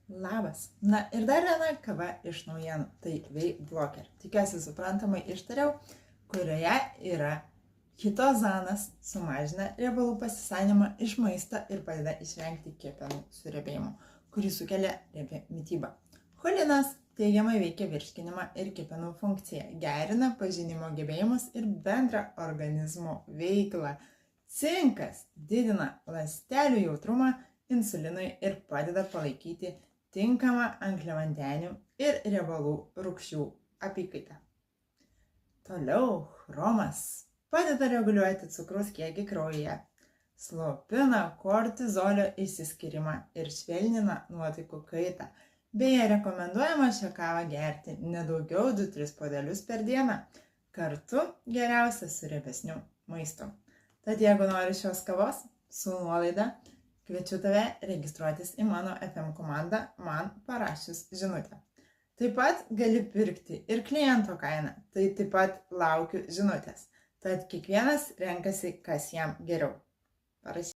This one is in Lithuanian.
Labas. Na ir dar viena kava iš naujienų. Tai Vei-Blocker. Tikiuosi suprantamai ištariau, kurioje yra chitozanas, sumažina riebalų pasisavinimą iš maisto ir padeda išvengti kepenų suriebėjimo, kurį sukelia riebi mityba. Cholinas teigiamai veikia virškinimą ir kepenų funkciją, gerina pažinimo gebėjimus ir bendrą organizmo veiklą. Cinkas didina ląstelių jautrumą insulinui ir padeda palaikyti tinkamą angliavandenių ir riebalų rūgščių apykaitą. Toliau chromas padeda reguliuoti cukraus kiekį kraujyje, slopina kortizolio išsiskyrimą ir švelnina nuotaikų kaitą. Beje, rekomenduojama šią kavą gerti ne daugiau 2-3 puodelius per dieną, kartu geriausia su riebesniu maistu. Tad jeigu nori šios kavos su nuolaida, kviečiu tave registruotis į mano FM komandą man parašius žinutę. Taip pat gali pirkti ir kliento kainą, tai taip pat laukiu žinutės. Tad kiekvienas renkasi, kas jam geriau. Parašykite.